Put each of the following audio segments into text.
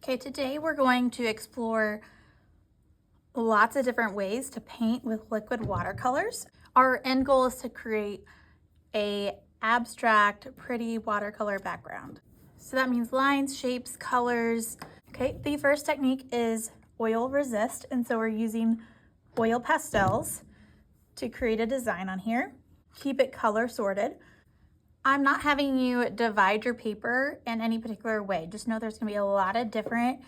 Okay, today we're going to explore lots of different ways to paint with liquid watercolors. Our end goal is to create a abstract, pretty watercolor background. So that means lines, shapes, colors. Okay, the first technique is oil resist, and so we're using oil pastels to create a design on here. Keep it color sorted. I'm not having you divide your paper in any particular way. Just know there's gonna be a lot of different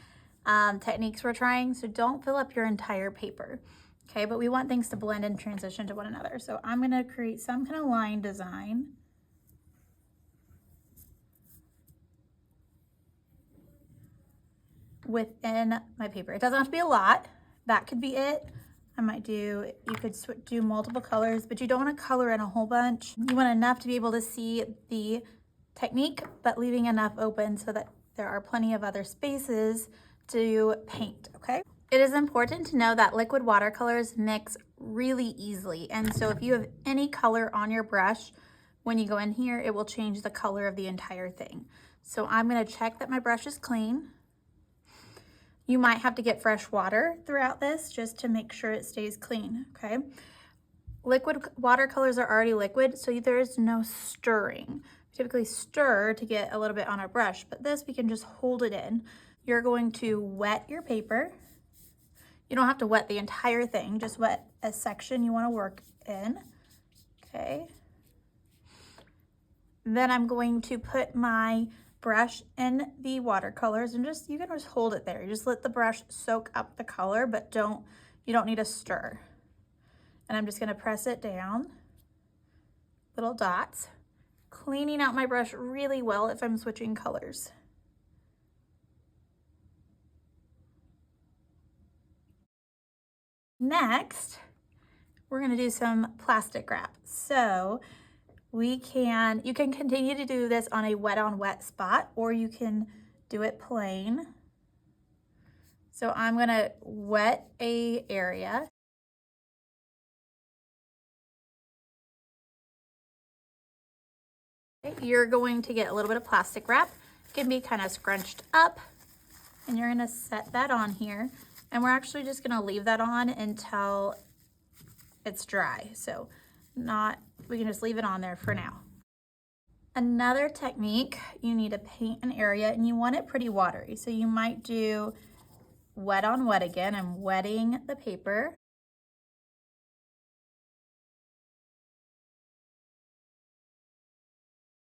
techniques we're trying, so don't fill up your entire paper, okay? But we want things to blend and transition to one another. So I'm gonna create some kind of line design. Within my paper. It doesn't have to be a lot. That could be it. I might do, you could do multiple colors, but you don't want to color in a whole bunch. You want enough to be able to see the technique, but leaving enough open so that there are plenty of other spaces to paint, okay? It is important to know that liquid watercolors mix really easily. And so if you have any color on your brush, when you go in here, it will change the color of the entire thing. So I'm gonna check that my brush is clean. You might have to get fresh water throughout this just to make sure it stays clean, okay? Liquid watercolors are already liquid, so there is no stirring. We typically stir to get a little bit on our brush, but this we can just hold it in. You're going to wet your paper. You don't have to wet the entire thing, just wet a section you want to work in, okay? Then I'm going to put my brush in the watercolors and you can just hold it there. You just let the brush soak up the color, but you don't need to stir. And I'm just gonna press it down, little dots, cleaning out my brush really well if I'm switching colors. Next, we're gonna do some plastic wrap. So you can continue to do this on a wet on wet spot, or you can do it plain. So I'm gonna wet a area. You're going to get a little bit of plastic wrap. It can be kind of scrunched up, and you're gonna set that on here. And we're actually just gonna leave that on until it's dry. So we can just leave it on there for now. Another technique, you need to paint an area and you want it pretty watery. So you might do wet on wet again. I'm wetting the paper.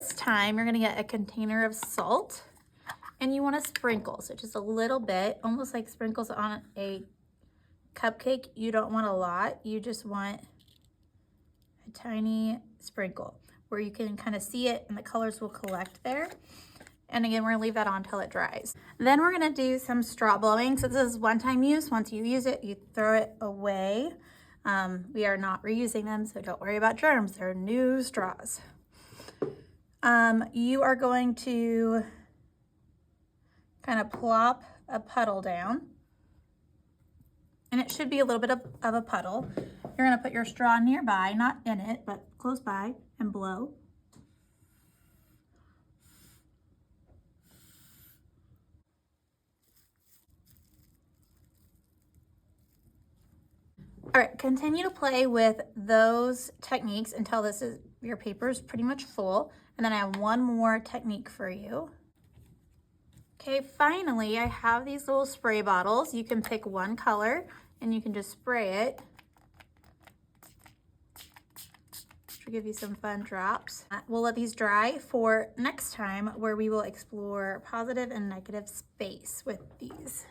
This time you're gonna get a container of salt and you wanna sprinkle. So just a little bit, almost like sprinkles on a cupcake. You don't want a lot, you just want a tiny sprinkle where you can kind of see it and the colors will collect there. And again, we're gonna leave that on until it dries. Then we're gonna do some straw blowing. So this is one-time use. Once you use it, you throw it away. We are not reusing them, so don't worry about germs. They're new straws. You are going to kind of plop a puddle down. And it should be a little bit of a puddle. You're gonna put your straw nearby, not in it, but close by, and blow. All right, continue to play with those techniques until your paper is pretty much full. And then I have one more technique for you. Okay, finally, I have these little spray bottles. You can pick one color and you can just spray it. To give you some fun drops. We'll let these dry for next time where we will explore positive and negative space with these.